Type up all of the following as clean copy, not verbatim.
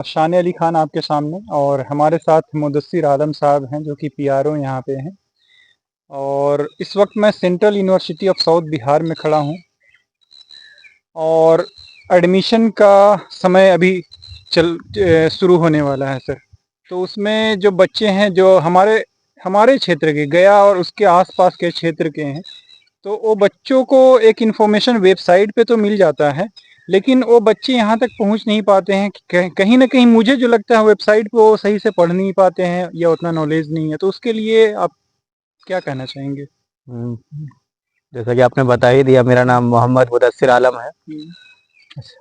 शान अली खान आपके सामने और हमारे साथ मुदस्सिर आलम साहब हैं जो कि पीआरओ यहाँ पे हैं। और इस वक्त मैं central university of south Bihar में खड़ा हूँ और एडमिशन का समय अभी शुरू होने वाला है सर। तो उसमें जो बच्चे हैं जो हमारे हमारे क्षेत्र के गया और उसके आसपास के क्षेत्र के हैं, तो वो बच्चों को एक इन्फॉर्मेशन वेबसाइट पे तो मिल जाता है, लेकिन वो बच्चे यहाँ तक पहुँच नहीं पाते हैं कि कहीं ना कहीं मुझे जो लगता है वेबसाइट पे वो सही से पढ़ नहीं पाते हैं या उतना नॉलेज नहीं है। तो उसके लिए आप क्या कहना चाहेंगे? हम्म, जैसा कि आपने बता ही दिया, मेरा नाम मोहम्मद मुदस्सिर आलम है।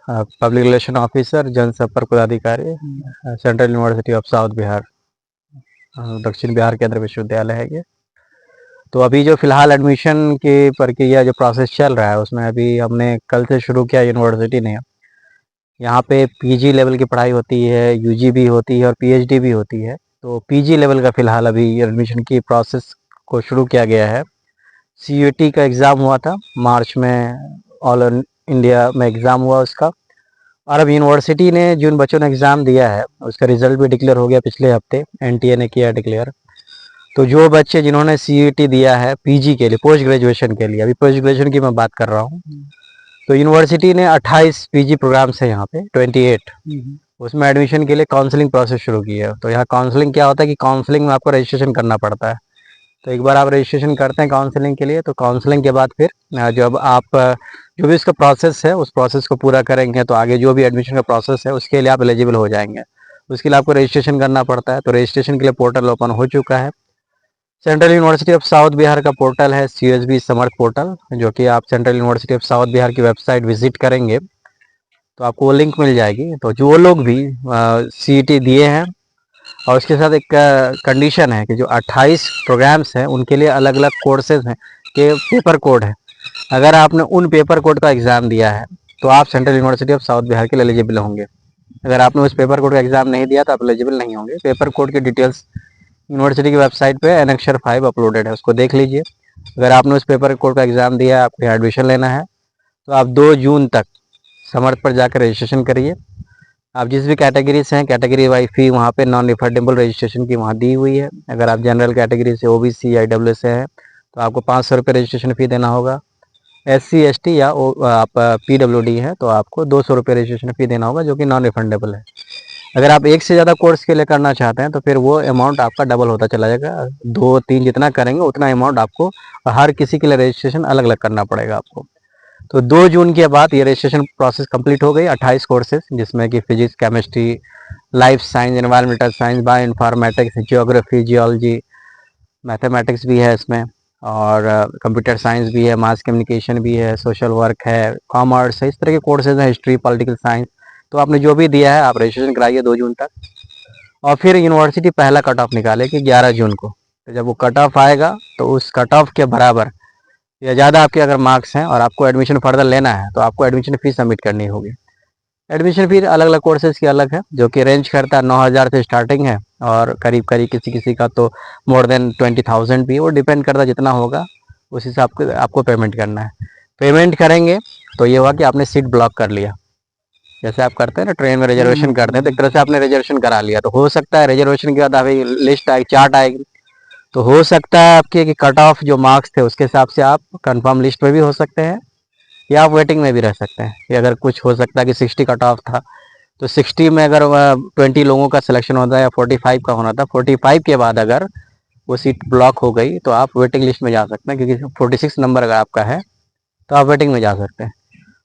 पब्लिक रिलेशन ऑफिसर, जनसंपर्क पदाधिकारी, central university of south Bihar, दक्षिण बिहार केंद्र विश्वविद्यालय है ये। तो अभी जो फिलहाल एडमिशन की प्रक्रिया जो प्रोसेस चल रहा है, उसमें अभी हमने कल से शुरू किया यूनिवर्सिटी ने। यहाँ पे पीजी लेवल की पढ़ाई होती है, यूजी भी होती है और पीएचडी भी होती है। तो पीजी लेवल का फिलहाल अभी एडमिशन की प्रोसेस को शुरू किया गया है। सीयूईटी का एग्ज़ाम हुआ था मार्च में, ऑल इंडिया में एग्ज़ाम हुआ उसका। और अब यूनिवर्सिटी ने जिन बच्चों ने एग्ज़ाम दिया है उसका रिज़ल्ट भी डिक्लेयर हो गया पिछले हफ्ते, एनटीए ने किया डिक्लेयर। तो जो बच्चे जिन्होंने सीयूईटी दिया है पीजी के लिए, पोस्ट ग्रेजुएशन के लिए, अभी पोस्ट ग्रेजुएशन की मैं बात कर रहा हूँ, तो यूनिवर्सिटी ने 28 पीजी प्रोग्राम्स है यहाँ पे, 28 उसमें एडमिशन के लिए काउंसलिंग प्रोसेस शुरू की है। तो यहाँ काउंसलिंग क्या होता है कि काउंसलिंग में आपको रजिस्ट्रेशन करना पड़ता है। तो एक बार आप रजिस्ट्रेशन करते हैं काउंसलिंग के लिए, तो काउंसलिंग के बाद फिर जब आप जो भी इसका प्रोसेस है उस प्रोसेस को पूरा करेंगे तो आगे जो भी एडमिशन का प्रोसेस है उसके लिए आप एलिजिबल हो जाएंगे। उसके लिए आपको रजिस्ट्रेशन करना पड़ता है। तो रजिस्ट्रेशन के लिए पोर्टल ओपन हो चुका है। Central university of south Bihar का पोर्टल है CSB समर्थ पोर्टल, जो कि आप central university of south Bihar की वेबसाइट विजिट करेंगे तो आपको वो लिंक मिल जाएगी। तो जो लोग भी CET दिए हैं, और उसके साथ एक कंडीशन है कि जो 28 प्रोग्राम्स हैं उनके लिए अलग अलग कोर्सेज हैं कि पेपर कोड है। अगर आपने उन पेपर कोड का एग्ज़ाम दिया है तो आप central university of south Bihar के लिए एलिजिबल होंगे। अगर आपने उस पेपर कोड का एग्ज़ाम नहीं दिया तो आप एलिजिबल नहीं होंगे। पेपर कोड की डिटेल्स यूनिवर्सिटी की वेबसाइट पे एनेक्चर 5 अपलोडेड है, उसको देख लीजिए। अगर आपने उस पेपर कोड का एग्ज़ाम दिया है, आपको एडमिशन लेना है, तो आप 2 जून तक समर्थ पर जाकर रजिस्ट्रेशन करिए। आप जिस भी कैटेगरी से हैं, कैटेगरी वाइज फी वहाँ पे नॉन रिफंडेबल रजिस्ट्रेशन की वहाँ दी हुई है। अगर आप जनरल कैटेगरी से, OBC या IW से हैं तो आपको 500 रुपये रजिस्ट्रेशन फ़ी देना होगा। SC ST या आप PWD हैं तो आपको 200 रुपये रजिस्ट्रेशन फ़ी देना होगा, जो कि नॉन रिफंडेबल है। अगर आप एक से ज़्यादा कोर्स के लिए करना चाहते हैं तो फिर वो अमाउंट आपका डबल होता चला जाएगा। 2-3 जितना करेंगे उतना अमाउंट आपको हर किसी के लिए रजिस्ट्रेशन अलग अलग करना पड़ेगा आपको। तो 2 जून के बाद ये रजिस्ट्रेशन प्रोसेस कंप्लीट हो गई। 28 कोर्सेज, जिसमें कि physics, chemistry, life science, environmental science, bio informatics, geography, geology, mathematics भी है इसमें, और कंप्यूटर साइंस भी है, मास कम्युनिकेशन भी है, सोशल वर्क है, कॉमर्स है, इस तरह के कोर्सेज हैं, हिस्ट्री, पॉलिटिकल साइंस। तो आपने जो भी दिया है आप रजिस्ट्रेशन कराइए 2 जून तक। और फिर यूनिवर्सिटी पहला कट ऑफ निकालेगी 11 जून को। तो जब वो कट ऑफ आएगा तो उस कट ऑफ के बराबर या ज़्यादा आपके अगर मार्क्स हैं और आपको एडमिशन फर्दर लेना है तो आपको एडमिशन फ़ीस सबमिट करनी होगी। एडमिशन फ़ीस अलग अलग कोर्सेज की अलग है, जो कि रेंज करता है 9,000 से स्टार्टिंग है, और करीब करीब किसी किसी का तो मोर देन 20,000 भी है। वो डिपेंड करता है जितना होगा उस हिसाब से आपको पेमेंट करना है। पेमेंट करेंगे तो ये हुआ कि आपने सीट ब्लॉक कर लिया। जैसे आप करते हैं ना ट्रेन में रिजर्वेशन करते हैं, तो एक तरह से आपने रिजर्वेशन करा लिया। तो हो सकता है रिजर्वेशन के बाद अभी लिस्ट आएगी, चार्ट आएगी, तो हो सकता है आपके कि कट ऑफ जो मार्क्स थे उसके हिसाब से आप कंफर्म लिस्ट में भी हो सकते हैं, या आप वेटिंग में भी रह सकते हैं। कि अगर कुछ हो सकता है कि 60 कट ऑफ था तो 60 में अगर 20 लोगों का सिलेक्शन होता है या 45 का होना था, 45 के बाद अगर वो सीट ब्लॉक हो गई तो आप वेटिंग लिस्ट में जा सकते हैं, क्योंकि 46 नंबर अगर आपका है तो आप वेटिंग में जा सकते हैं।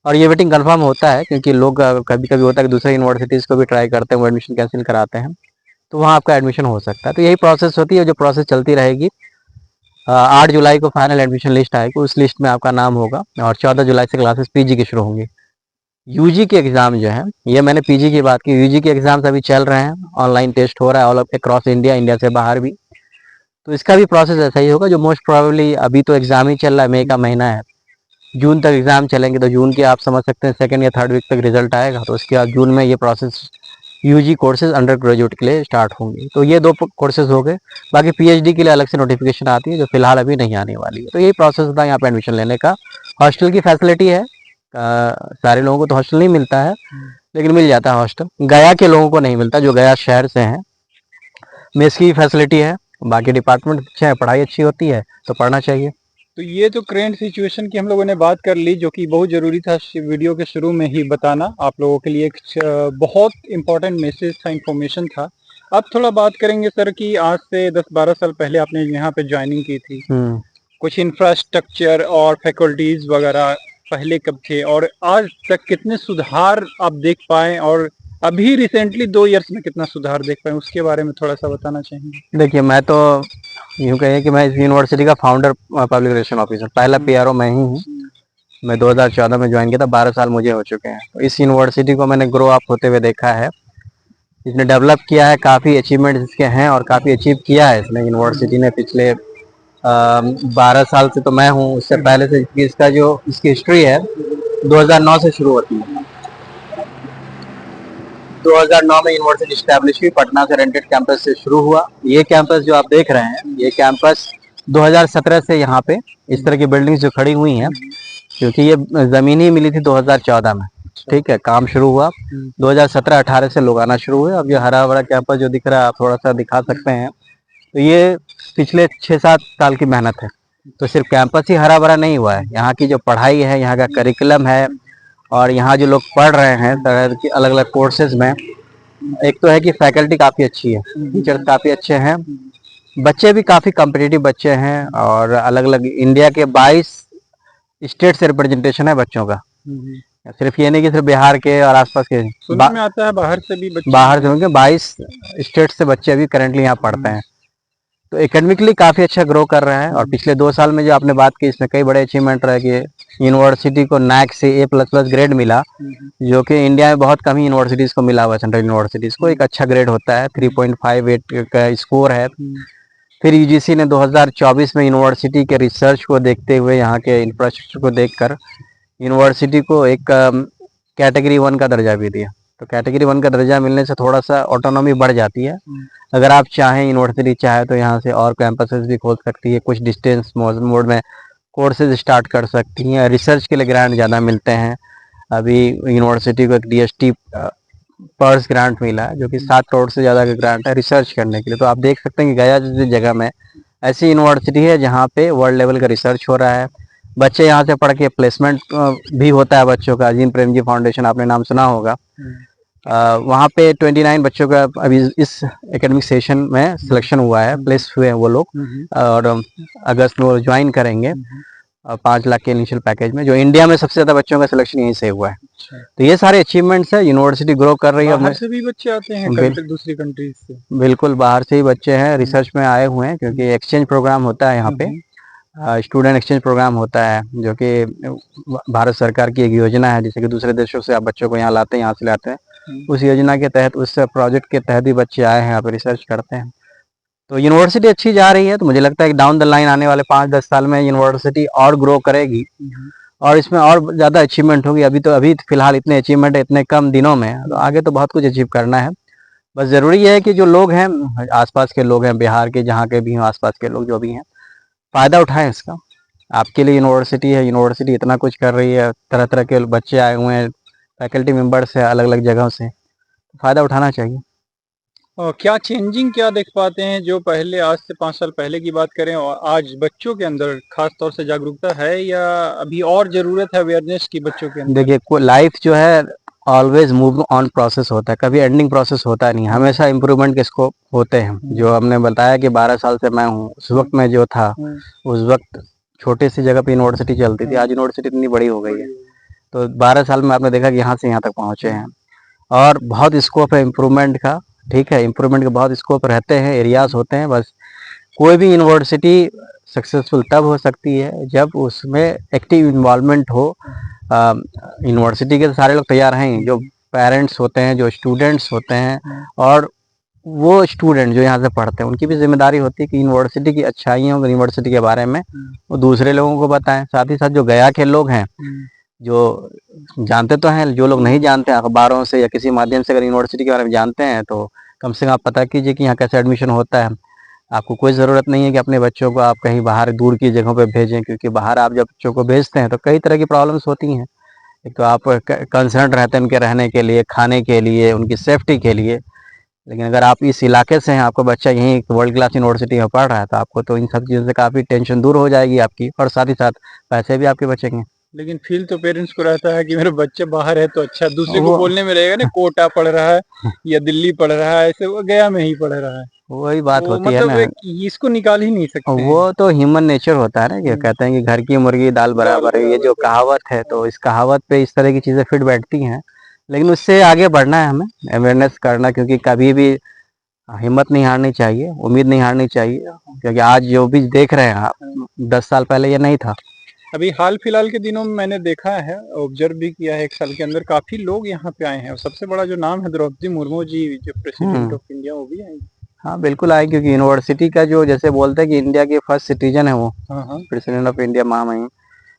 और ये वेटिंग कंफर्म होता है क्योंकि लोग कभी कभी होता है कि दूसरे यूनिवर्सिटीज़ को भी ट्राई करते हैं, वो एडमिशन कैंसिल कराते हैं, तो वहाँ आपका एडमिशन हो सकता है। तो यही प्रोसेस होती है, जो प्रोसेस चलती रहेगी। 8 जुलाई को फाइनल एडमिशन लिस्ट आएगी, उस लिस्ट में आपका नाम होगा, और 14 जुलाई से क्लासेस पीजी की शुरू होंगी। यूजी के एग्ज़ाम जो है, ये मैंने पीजी की बात की, यूजी के एग्ज़ाम्स अभी चल रहे हैं, ऑनलाइन टेस्ट हो रहा है ऑल अक्रॉस इंडिया, इंडिया से बाहर भी। तो इसका भी प्रोसेस ऐसा ही होगा, जो मोस्ट प्रोबेबली अभी तो एग्ज़ाम ही चल रहा है, मई का महीना है, जून तक एग्ज़ाम चलेंगे। तो जून के आप समझ सकते हैं 2nd या 3rd वीक तक रिजल्ट आएगा, तो उसके बाद जून में ये process UG courses under graduate के लिए स्टार्ट होंगे। तो ये 2 कोर्सेज हो गए। बाकी पीएचडी के लिए अलग से नोटिफिकेशन आती है, जो फिलहाल अभी नहीं आने वाली है। तो यही प्रोसेस होता है यहाँ पे एडमिशन लेने का। हॉस्टल की फैसिलिटी है, सारे लोगों को तो हॉस्टल नहीं मिलता है, लेकिन मिल जाता है हॉस्टल। गया के लोगों को नहीं मिलता, जो गया शहर से हैं। मेस की फैसिलिटी है, बाकी डिपार्टमेंट अच्छे हैं, पढ़ाई अच्छी होती है, तो पढ़ना चाहिए। तो ये तो करेंट सिचुएशन की हम लोगों ने बात कर ली, जो कि बहुत ज़रूरी था वीडियो के शुरू में ही बताना आप लोगों के लिए। एक बहुत इम्पोर्टेंट मैसेज था, इन्फॉर्मेशन था। अब थोड़ा बात करेंगे सर कि आज से 10-12 साल पहले आपने यहाँ पे ज्वाइनिंग की थी, कुछ इंफ्रास्ट्रक्चर और फैकल्टीज वगैरह पहले कब थे और आज तक कितने सुधार आप देख पाए, और अभी रिसेंटली 2 इयर्स में कितना सुधार देख पाए, उसके बारे में थोड़ा सा बताना चाहेंगे। देखिए, मैं तो यूँ कहिए कि मैं इस यूनिवर्सिटी का फाउंडर पब्लिक रिलेशन ऑफिसर, पहला पीआरओ मैं ही हूँ। मैं 2014 में ज्वाइन किया था, 12 साल मुझे हो चुके हैं। तो इस यूनिवर्सिटी को मैंने ग्रो अप होते हुए देखा है, इसने डेवलप किया है, काफ़ी अचीवमेंट इसके हैं और काफ़ी अचीव किया है इसने यूनिवर्सिटी ने पिछले 12 साल से। तो मैं हूँ, उससे पहले से इसका जो इसकी हिस्ट्री है 2009 से शुरू होती है। 2009 में यूनिवर्सिटी स्टैब्लिश हुई, पटना से रेंटेड कैंपस से शुरू हुआ। ये कैंपस जो आप देख रहे हैं, ये कैंपस 2017 से यहाँ पे इस तरह की बिल्डिंग्स जो खड़ी हुई हैं, क्योंकि ये ज़मीन ही मिली थी 2014 में, ठीक है। काम शुरू हुआ 2017-18 से लोग आना शुरू हुए। अब ये हरा भरा कैंपस जो दिख रहा है, आप थोड़ा सा दिखा सकते हैं, तो ये पिछले 6-7 साल की मेहनत है। तो सिर्फ कैंपस ही हरा भरा नहीं हुआ है, यहाँ की जो पढ़ाई है, यहाँ का करिकुलम है, और यहाँ जो लोग पढ़ रहे हैं तरह की अलग अलग कोर्सेज में, एक तो है कि फैकल्टी काफ़ी अच्छी है, टीचर्स काफ़ी अच्छे हैं, बच्चे भी काफ़ी कॉम्पिटिटिव बच्चे हैं, और अलग अलग इंडिया के 22 स्टेट से रिप्रेजेंटेशन है बच्चों का। सिर्फ ये नहीं कि सिर्फ बिहार के और आसपास के, सुनने में आता है बाहर से भी बच्चे, बाहर से होंगे 22 स्टेट से बच्चे अभी करेंटली यहाँ पढ़ते हैं। तो एकेडमिकली काफ़ी अच्छा ग्रो कर रहा है। और पिछले 2 साल में जो आपने बात की, इसमें कई बड़े अचीवमेंट रहे कि यूनिवर्सिटी को नैक से A++ ग्रेड मिला, जो कि इंडिया में बहुत कम ही यूनिवर्सिटीज़ को मिला हुआ। सेंट्रल यूनिवर्सिटीज़ को एक अच्छा ग्रेड होता है, 3.58 का स्कोर है। फिर यूजीसी ने 2024 में यूनिवर्सिटी के रिसर्च को देखते हुए, यहाँ के इंफ्रास्ट्रक्चर को देखकर यूनिवर्सिटी को एक कैटेगरी 1 का दर्जा भी दिया। तो कैटेगरी 1 का दर्जा मिलने से थोड़ा सा ऑटोनॉमी बढ़ जाती है। अगर आप चाहें, यूनिवर्सिटी चाहे तो यहाँ से और कैंपसेस भी खोल सकती है, कुछ डिस्टेंस मोड में कोर्सेज स्टार्ट कर सकती हैं, रिसर्च के लिए ग्रांट ज़्यादा मिलते हैं। अभी यूनिवर्सिटी को एक DST पर्स ग्रांट मिला है, जो कि 7 करोड़ से ज़्यादा का ग्रांट है रिसर्च करने के लिए। तो आप देख सकते हैं कि गया जैसी जगह में ऐसी यूनिवर्सिटी है जहाँ पे वर्ल्ड लेवल का रिसर्च हो रहा है। बच्चे यहाँ से पढ़ के प्लेसमेंट भी होता है बच्चों का। अजीम प्रेमजी फाउंडेशन आपने नाम सुना होगा। वहाँ पे 29 बच्चों का अभी इस एकेडमिक सेशन में सिलेक्शन हुआ है, प्लेस हुए हैं वो लोग, और अगस्त में वो ज्वाइन करेंगे 5 लाख के इनिशियल पैकेज में, जो इंडिया में सबसे ज़्यादा बच्चों का सिलेक्शन यहीं से हुआ है। तो ये सारे अचीवमेंट्स है, यूनिवर्सिटी ग्रो कर रही है। बाहर से भी बच्चे आते हैं दूसरी कंट्रीज से? बिल्कुल, बाहर से ही बच्चे हैं, रिसर्च में आए हुए हैं, क्योंकि एक्सचेंज प्रोग्राम होता है यहाँ पे, स्टूडेंट एक्सचेंज प्रोग्राम होता है, जो कि भारत सरकार की एक योजना है, जैसे कि दूसरे देशों से आप बच्चों को यहाँ लाते हैं, यहाँ से लाते हैं। उस योजना के तहत, उस प्रोजेक्ट के तहत ही बच्चे आए हैं यहाँ पे, रिसर्च करते हैं। तो यूनिवर्सिटी अच्छी जा रही है। तो मुझे लगता है कि डाउन द लाइन आने वाले 5-10 साल में यूनिवर्सिटी और ग्रो करेगी और इसमें और ज़्यादा अचीवमेंट होगी। अभी फिलहाल इतने अचीवमेंट है इतने कम दिनों में, तो आगे तो बहुत कुछ अचीव करना है। बस ज़रूरी है कि जो लोग हैं, आसपास के लोग हैं, बिहार के जहाँ के भी हों, आसपास के लोग जो भी हैं, फ़ायदा उठाएं इसका। आपके लिए यूनिवर्सिटी है, यूनिवर्सिटी इतना कुछ कर रही है, तरह तरह के बच्चे आए हुए हैं, फैकल्टी मेम्बर्स है अलग अलग जगहों से, फ़ायदा उठाना चाहिए। और क्या चेंजिंग क्या देख पाते हैं, जो पहले आज से 5 साल पहले की बात करें और आज बच्चों के अंदर खास तौर से जागरूकता है, या अभी और जरूरत है अवेयरनेस की बच्चों के अंदर? देखिए, लाइफ जो है ऑलवेज मूव ऑन प्रोसेस होता है, कभी एंडिंग प्रोसेस होता नहीं, हमेशा इम्प्रूवमेंट के स्कोप होते हैं। जो हमने बताया कि 12 साल से मैं हूँ, उस वक्त में जो था, उस वक्त छोटी सी जगह पे यूनिवर्सिटी चलती थी, आज यूनिवर्सिटी इतनी बड़ी हो गई है। तो 12 साल में आपने देखा कि यहाँ से यहाँ तक पहुँचे हैं, और बहुत स्कोप है इम्प्रूवमेंट का। ठीक है, इम्प्रूवमेंट के बहुत स्कोप रहते हैं, एरियाज होते हैं। बस कोई भी यूनिवर्सिटी सक्सेसफुल तब हो सकती है जब उसमें एक्टिव इन्वॉल्वमेंट हो। यूनिवर्सिटी के सारे लोग तैयार हैं, जो पेरेंट्स होते हैं, जो स्टूडेंट्स होते हैं, और वो स्टूडेंट जो यहाँ से पढ़ते हैं, उनकी भी जिम्मेदारी होती है कि यूनिवर्सिटी की अच्छाइयों, यूनिवर्सिटी के बारे में वो दूसरे लोगों को बताएं। साथ ही साथ जो गया के लोग हैं, जो जानते तो हैं, जो लोग नहीं जानते, अखबारों से या किसी माध्यम से अगर यूनिवर्सिटी के बारे में जानते हैं, तो कम से कम आप पता कीजिए कि यहाँ कैसे एडमिशन होता है। आपको कोई ज़रूरत नहीं है कि अपने बच्चों को आप कहीं बाहर दूर की जगहों पे भेजें, क्योंकि बाहर आप जब बच्चों को भेजते हैं तो कई तरह की प्रॉब्लम्स होती हैं। एक तो आप कंसर्न रहते हैं उनके रहने के लिए, खाने के लिए, उनकी सेफ्टी के लिए। लेकिन अगर आप इस इलाके से हैं, आपका बच्चा यहीं वर्ल्ड क्लास यूनिवर्सिटी में पढ़ रहा है, तो आपको तो इन सब चीज़ों से काफ़ी टेंशन दूर हो जाएगी आपकी, और साथ ही साथ पैसे भी आपके बचेंगे। लेकिन फील तो पेरेंट्स को रहता है कि मेरे बच्चे बाहर है तो अच्छा, दूसरे को वो बोलने में रहेगा ना कोटा पढ़ रहा है या दिल्ली पढ़ रहा है, ऐसे वो गया में ही पढ़ रहा है। वही बात तो होती है मतलब ना। एक इसको निकाल ही नहीं सकते वो हैं। तो ह्यूमन नेचर होता है ना, कि कहते हैं कि घर की मुर्गी दाल दाल बराबर है, ये बराबर जो बिल्कुल। कहावत है, तो इस कहावत पे इस तरह की चीज़ें फिट बैठती हैं। लेकिन उससे आगे बढ़ना है हमें, अवेयरनेस करना, क्योंकि कभी भी हिम्मत नहीं हारनी चाहिए, उम्मीद नहीं हारनी चाहिए, क्योंकि आज जो भी देख रहे हैं आप, 10 साल पहले ये नहीं था। अभी हाल फिलहाल के दिनों में मैंने देखा है, ऑब्जर्व भी किया है, 1 साल के अंदर काफी लोग यहाँ पे आए हैं और सबसे बड़ा जो नाम है द्रौपदी मुर्मू जी, जो प्रेसिडेंट हुँ। ऑफ इंडिया, वो भी आए हैं। हाँ, बिल्कुल आए, क्योंकि यूनिवर्सिटी का जो जैसे बोलते हैं कि इंडिया के फर्स्ट सिटीज़न है वो, हाँ, हाँ। प्रेसिडेंट ऑफ इंडिया महामहिम।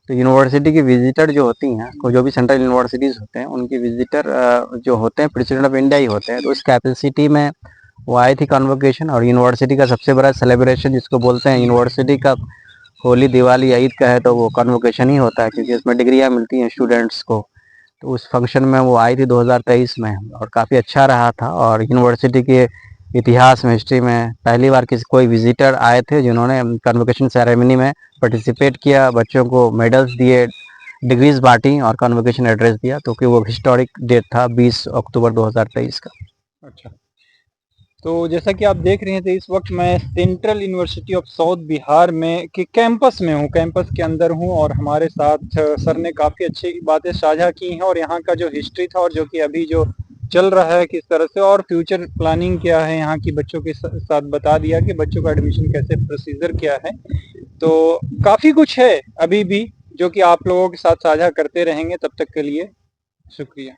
तो यूनिवर्सिटी की विजिटर जो होती हैं, को जो भी सेंट्रल यूनिवर्सिटीज़ होते हैं, उनकी विजिटर जो होते हैं प्रेसिडेंट ऑफ इंडिया ही होते हैं। तो उस कैपेसिटी में वो आई थी कन्वोकेशन, और यूनिवर्सिटी का सबसे बड़ा सेलिब्रेशन जिसको बोलते हैं यूनिवर्सिटी का, होली, दिवाली या ईद का है, तो वो कन्वोकेशन ही होता है, क्योंकि इसमें डिग्रियाँ मिलती हैं स्टूडेंट्स को। तो उस फंक्शन में वो आई थी 2023 में, और काफ़ी अच्छा रहा था। और यूनिवर्सिटी के इतिहास में, हिस्ट्री में पहली बार किसी कोई विजिटर आए थे जिन्होंने कन्वोकेशन सेरेमनी में पार्टिसिपेट किया, बच्चों को मेडल्स दिए, डिग्रीज बांटी और कन्वोकेशन एड्रेस दिया। तो कि वो हिस्टोरिक डेट था 20 अक्टूबर 2023 का। अच्छा। तो जैसा कि आप देख रहे हैं, तो इस वक्त मैं central university of south Bihar में के कैंपस में हूँ, कैंपस के अंदर हूँ, और हमारे साथ सर ने काफ़ी अच्छी बातें साझा की हैं, और यहाँ का जो हिस्ट्री था और जो कि अभी जो चल रहा है किस तरह से, और फ्यूचर प्लानिंग क्या है यहाँ की बच्चों के साथ बता दिया कि बच्चों का एडमिशन कैसे प्रोसीजर क्या है। तो काफ़ी कुछ है अभी भी जो कि आप लोगों के साथ साझा करते रहेंगे। तब तक के लिए शुक्रिया।